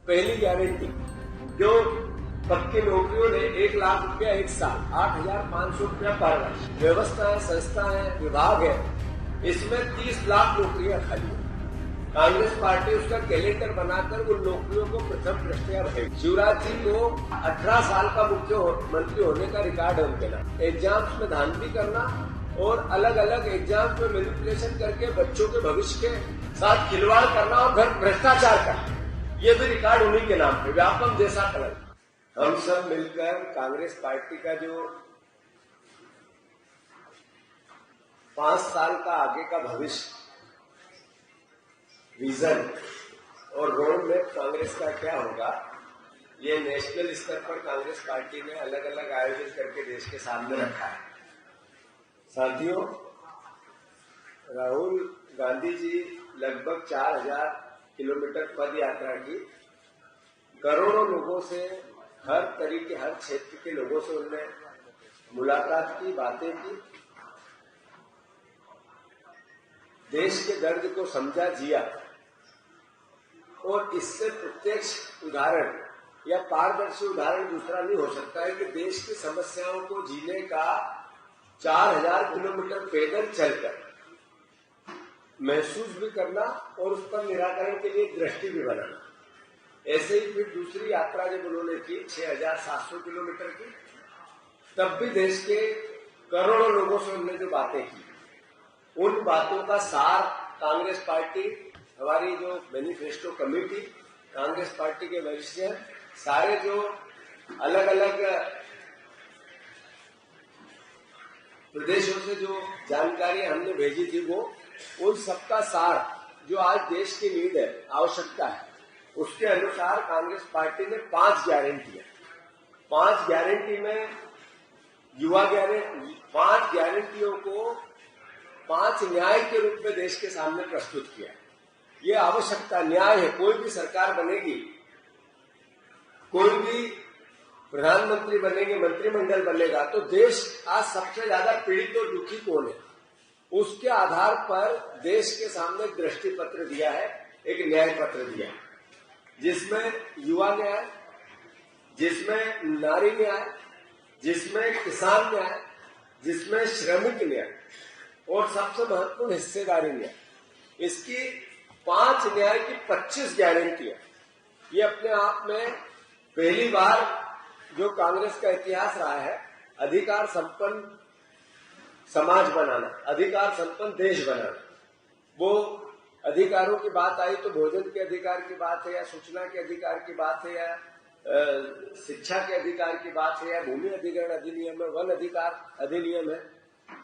पहली गारंटी जो पक्की नौकरियों ने 1 लाख रुपया 1 साल, 8,500 रुपया पर वर्ष, व्यवस्थाएं, संस्थाएं, विभाग है, इसमें 30 लाख नौकरियां खाली है। कांग्रेस पार्टी उसका कैलेंडर बनाकर उन नौकरियों को प्रथम दृष्टया भरेगी। शिवराज जी को 18 साल का मुख्यमंत्री होने का रिकॉर्ड है उनके नाम। एग्जाम्स में धांधली करना और अलग अलग एग्जाम्स में मैनिपुलेशन करके बच्चों के भविष्य के साथ खिलवाड़ करना और भ्रष्टाचार करना, ये भी रिकॉर्ड उन्हीं के नाम पे। व्यापम जैसा कलर हम सब मिलकर कांग्रेस पार्टी का जो 5 साल का आगे का भविष्य, विजन और रोड मैप कांग्रेस का क्या होगा, ये नेशनल स्तर पर कांग्रेस पार्टी ने अलग अलग आयोजन करके देश के सामने रखा है। साथियों, राहुल गांधी जी लगभग 4,000 किलोमीटर पद यात्रा की, करोड़ों लोगों से, हर तरीके, हर क्षेत्र के लोगों से उन्होंने मुलाकात की, बातें की, देश के दर्द को समझा, जिया। और इससे प्रत्यक्ष उदाहरण या पारदर्शी उदाहरण दूसरा नहीं हो सकता है कि देश की समस्याओं को जीने का 4,000 किलोमीटर पैदल चलकर महसूस भी करना और उस पर निराकरण के लिए दृष्टि भी बनाना। ऐसे ही फिर दूसरी यात्रा जब उन्होंने की 6,700 किलोमीटर की, तब भी देश के करोड़ों लोगों से उन्होंने जो बातें की, उन बातों का सार कांग्रेस पार्टी, हमारी जो मैनिफेस्टो कमेटी, कांग्रेस पार्टी के वरिष्ठ सारे जो अलग अलग प्रदेशों से जो जानकारी हमने भेजी थी, वो उन सबका सार जो आज देश की नीड है, आवश्यकता है, उसके अनुसार कांग्रेस पार्टी ने 5 गारंटियां, 5 गारंटी में युवा गारंटी, 5 गारंटियों को 5 न्याय के रूप में देश के सामने प्रस्तुत किया। ये आवश्यकता न्याय है। कोई भी सरकार बनेगी, कोई भी प्रधानमंत्री बनेंगे, मंत्रिमंडल बनेगा, तो देश आज सबसे ज्यादा पीड़ित और दुखी कौन है, उसके आधार पर देश के सामने दृष्टि पत्र दिया है, एक न्याय पत्र दिया है, जिसमें युवा न्याय, जिसमें नारी न्याय, जिसमें किसान न्याय, जिसमें श्रमिक न्याय और सबसे महत्वपूर्ण हिस्सेदारी न्याय, इसकी 5 न्याय की 25 गारंटियां। ये अपने आप में पहली बार जो कांग्रेस का इतिहास रहा है, अधिकार संपन्न समाज बनाना, अधिकार संपन्न देश बनाना। वो अधिकारों की बात आई तो भोजन के अधिकार की बात है, या सूचना के अधिकार की बात है, या शिक्षा के अधिकार की बात है, या भूमि अधिग्रहण अधिनियम है, वन अधिकार अधिनियम है।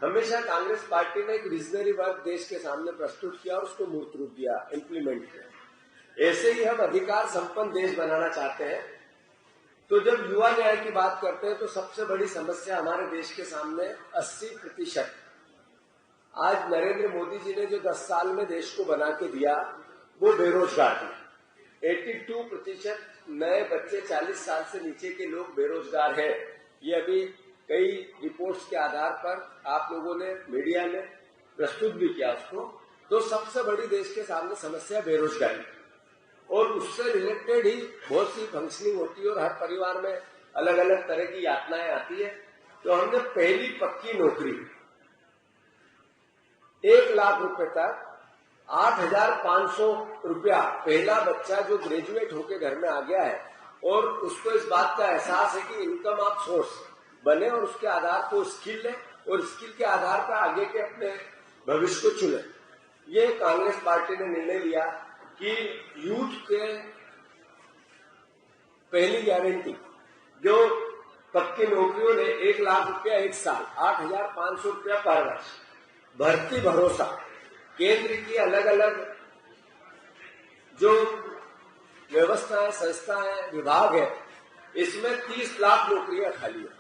हमेशा कांग्रेस पार्टी ने एक विजनरी वर्क देश के सामने प्रस्तुत किया और उसको मूर्त रूप दिया, इम्प्लीमेंट किया। ऐसे ही हम अधिकार संपन्न देश बनाना चाहते हैं। तो जब युवा न्याय की बात करते हैं तो सबसे बड़ी समस्या हमारे देश के सामने 80%, आज नरेंद्र मोदी जी ने जो 10 साल में देश को बना के दिया, वो बेरोजगार है। 82% नए बच्चे, 40 साल से नीचे के लोग बेरोजगार हैं। ये अभी कई रिपोर्ट्स के आधार पर आप लोगों ने मीडिया में प्रस्तुत भी किया उसको। तो सबसे बड़ी देश के सामने समस्या बेरोजगारी, और उससे रिलेटेड ही बहुत सी फंक्शनिंग होती है और हर परिवार में अलग अलग तरह की यातनाएं आती है। तो हमने पहली पक्की नौकरी 1 लाख रुपए तक 8,500 रुपया, पहला बच्चा जो ग्रेजुएट होकर घर में आ गया है और उसको इस बात का एहसास है कि इनकम ऑफ सोर्स बने और उसके आधार पर स्किल ले और स्किल के आधार पर आगे के अपने भविष्य को चुने। ये कांग्रेस पार्टी ने निर्णय लिया कि यूथ के पहली गारंटी जो पक्की नौकरियों ने 1 लाख रुपया 1 साल, 8,500 रुपया पर वर्ष, भर्ती भरोसा, केंद्र की अलग अलग जो व्यवस्थाएं, संस्थाएं, विभाग है, इसमें 30 लाख नौकरियां खाली है।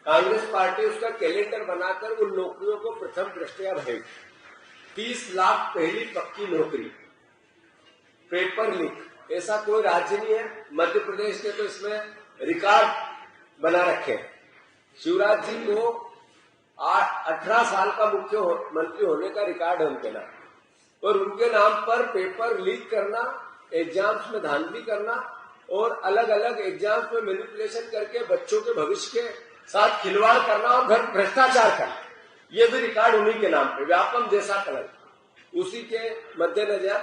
कांग्रेस पार्टी उसका कैलेंडर बनाकर उन नौकरियों को प्रथम दृष्टया भरेगी। 30 लाख पहली पक्की नौकरी, पेपर लीक, ऐसा कोई राज्य नहीं है। मध्य प्रदेश ने तो इसमें रिकॉर्ड बना रखे हैं। शिवराज जी को 18 साल का मुख्यमंत्री होने का रिकॉर्ड है उनके नाम, और उनके नाम पर पेपर लीक करना, एग्जाम्स में धांधली करना और अलग अलग एग्जाम्स में मैनिपुलेशन करके बच्चों के भविष्य के साथ खिलवाड़ करना और भ्रष्टाचार करना, ये भी रिकॉर्ड उन्हीं के नाम पे, व्यापम जैसा कलंक। उसी के मद्देनजर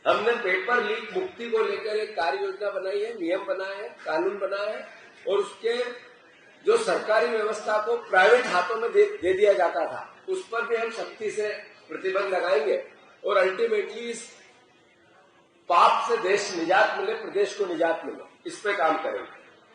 हमने पेपर लीक मुक्ति को लेकर एक कार्य योजना बनाई है, नियम बनाए हैं, कानून बनाए हैं, और उसके जो सरकारी व्यवस्था को प्राइवेट हाथों में दे दिया जाता था, उस पर भी हम सख्ती से प्रतिबंध लगाएंगे और अल्टीमेटली इस पाप से देश निजात मिले, प्रदेश को निजात मिले, इस पे काम करेंगे।